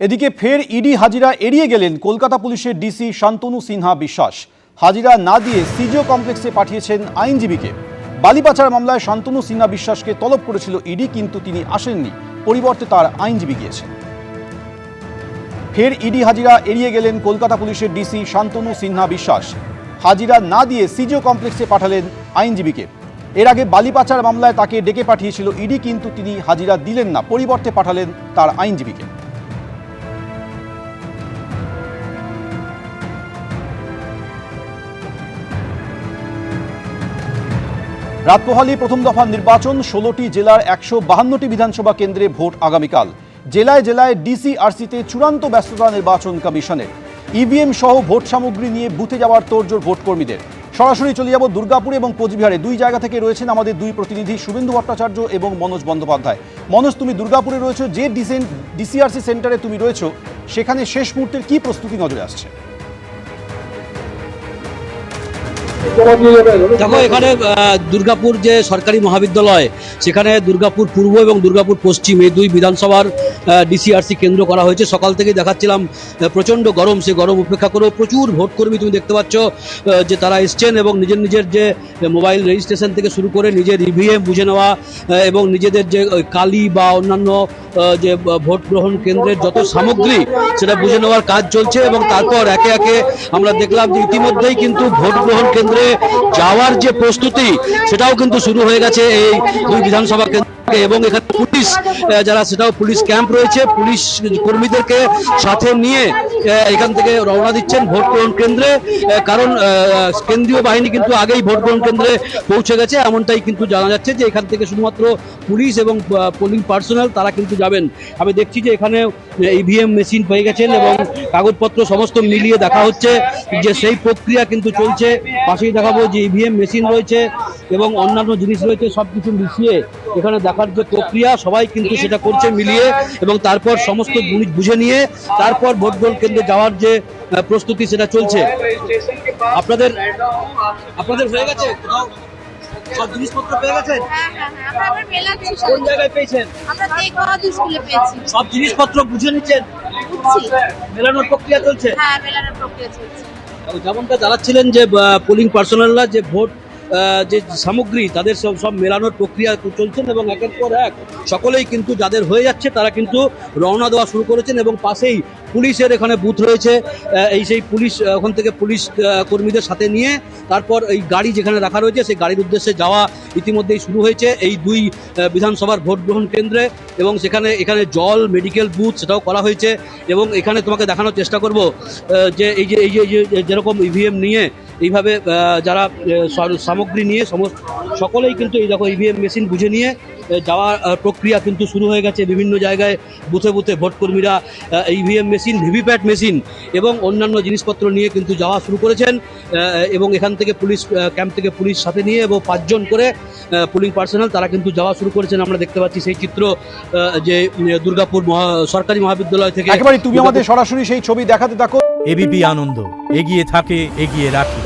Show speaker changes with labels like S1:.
S1: এদিকে ফের ইডি হাজিরা এড়িয়ে গেলেন কলকাতা পুলিশের ডিসি শান্তনু সিনহা বিশ্বাস। হাজিরা না দিয়ে সিজিও কমপ্লেক্সে পাঠিয়েছেন আইনজীবীকে। বালি পাচার মামলায় শান্তনু সিনহা বিশ্বাসকে তলব করেছিল ইডি, কিন্তু তিনি আসেননি, পরিবর্তে তার আইনজীবী গিয়েছেন। ফের ইডি হাজিরা এড়িয়ে গেলেন কলকাতা পুলিশের ডিসি শান্তনু সিনহা বিশ্বাস। হাজিরা না দিয়ে সিজিও কমপ্লেক্সে পাঠালেন আইনজীবীকে। এর আগে বালি পাচার মামলায় তাকে ডেকে পাঠিয়েছিল ইডি, কিন্তু তিনি হাজিরা দিলেন না, পরিবর্তে পাঠালেন তার আইনজীবীকে। রাত পোহালি প্রথম দফার নির্বাচন, 16টি জেলার 152টি বিধানসভা কেন্দ্রে ভোট আগামীকাল। জেলায় জেলায় ডিসিআরসিতে চূড়ান্ত ব্যস্ততা নির্বাচন কমিশনের। ইভিএম সহ ভোট সামগ্রী নিয়ে বুথে যাওয়ার তোড়জোড় ভোট কর্মীদের। সরাসরি চলে যাব দুর্গাপুর এবং কোচবিহারে। দুই জায়গা থেকে রয়েছেন আমাদের দুই প্রতিনিধি, শুভেন্দু ভট্টাচার্য এবং মনোজ বন্দ্যোপাধ্যায়। মনোজ, তুমি দুর্গাপুরে রয়েছো, যে ডিসিআরসি সেন্টারে তুমি রয়েছো সেখানে শেষ মুহূর্তের কি প্রস্তুতি নজরে আসছে?
S2: দেখো, এখানে দুর্গাপুর যে সরকারি মহাবিদ্যালয়, সেখানে দুর্গাপুর পূর্ব এবং দুর্গাপুর পশ্চিম এই দুই বিধানসভার ডিসিআরসি কেন্দ্র করা হয়েছে। সকাল থেকে দেখাচ্ছিলাম প্রচণ্ড গরম, সে গরম উপেক্ষা করেও প্রচুর ভোটকর্মী তুমি দেখতে পাচ্ছ যে তারা এসছেন এবং নিজের নিজের যে মোবাইল রেজিস্ট্রেশন থেকে শুরু করে নিজের ইভিএম বুঝে নেওয়া এবং নিজেদের যে কালি বা অন্যান্য যে ভোট গ্রহণ কেন্দ্রের যত সামগ্রী সেটা বুঝে নেওয়ার কাজ চলছে। এবং তারপর একে একে আমরা দেখলাম যে ইতিমধ্যেই কিন্তু ভোট গ্রহণ কেন্দ্রে যাওয়ার যে প্রস্তুতি সেটাও কিন্তু শুরু হয়ে গেছে এই দুই বিধানসভা কেন্দ্র। এবং এখানে পুলিশ যারা, সেটাও পুলিশ ক্যাম্প রয়েছে, পুলিশ কর্মীদেরকে সাথে নিয়ে এখান থেকে রওনা দিচ্ছেন ভোট গ্রহণ কেন্দ্রে। কারণ কেন্দ্রীয় বাহিনী কিন্তু আগেই ভোট গ্রহণ কেন্দ্রে পৌঁছে গেছে, এমনটাই কিন্তু জানা যাচ্ছে যে এখান থেকে শুধুমাত্র পুলিশ এবং পোলিং পার্সোনাল তারা কিন্তু যাবেন। আমি দেখছি যে এখানে ইভিএম মেশিন পেয়ে গেছেন এবং কাগজপত্র সমস্ত মিলিয়ে দেখা হচ্ছে যে সেই প্রক্রিয়া কিন্তু চলছে। পাশেই দেখাবো যে ইভিএম মেশিন রয়েছে এবং অন্যান্য জিনিস রয়েছে, সব কিছু মিশিয়ে এখানে দেখার যে প্রক্রিয়া সবাই কিন্তু সেটা করছে মিলিয়ে, এবং তারপর সমস্ত জিনিস বুঝে নিয়ে তারপর ভোট গ্রহণ কেন্দ্রে যাওয়ার যে প্রস্তুতি সেটা চলছে। আপনাদের হয়ে গেছে? সব জিনিসপত্র পেয়ে গেছেন? কোন জায়গায় পেয়েছেন? সব জিনিসপত্র বুঝে নিচ্ছেন? মেলানোর প্রক্রিয়া চলছে? যেমনটা জানাচ্ছিলেন যে পোলিং পার্সোনালরা যে ভোট যে সামগ্রী তাদের সব মেলানোর প্রক্রিয়া চলছেন এবং একের পর এক সকলেই কিন্তু যাদের হয়ে যাচ্ছে তারা কিন্তু রওনা দেওয়া শুরু করেছেন। এবং পাশেই পুলিশের এখানে বুথ রয়েছে, এই সেই পুলিশ ওখান থেকে পুলিশ কর্মীদের সাথে নিয়ে তারপর এই গাড়ি যেখানে রাখা রয়েছে সেই গাড়ির উদ্দেশ্যে যাওয়া ইতিমধ্যেই শুরু হয়েছে এই দুই বিধানসভার ভোট গ্রহণ কেন্দ্রে। এবং এখানে জল, মেডিকেল বুথ সেটাও করা হয়েছে। এবং এখানে তোমাকে দেখানোর চেষ্টা করব যে এই যে যেরকম ইভিএম নিয়ে এইভাবে যারা সামগ্রী নিয়ে সকলেই কিন্তু এই দেখো ইভিএম মেশিন বুঝে নিয়ে যাওয়ার প্রক্রিয়া কিন্তু শুরু হয়ে গেছে। বিভিন্ন জায়গায় বুথে বুথে ভোটকর্মীরা ইভিএম মেশিন, ভিভিপ্যাট মেশিন এবং অন্যান্য জিনিসপত্র নিয়ে কিন্তু যাওয়া শুরু করেছেন। এবং এখান থেকে পুলিশ ক্যাম্প থেকে পুলিশ সাথে নিয়ে এবং 5 জন করে পোলিং পার্সোনাল তারা কিন্তু যাওয়া শুরু করেছেন। আমরা দেখতে পাচ্ছি সেই চিত্র যে দুর্গাপুর সরকারি মহাবিদ্যালয় থেকে।
S1: একেবারে তুমি আমাদের সরাসরি সেই ছবি দেখাতে থাকো।
S3: এবিপি আনন্দ, এগিয়ে থাকে, এগিয়ে রাখে।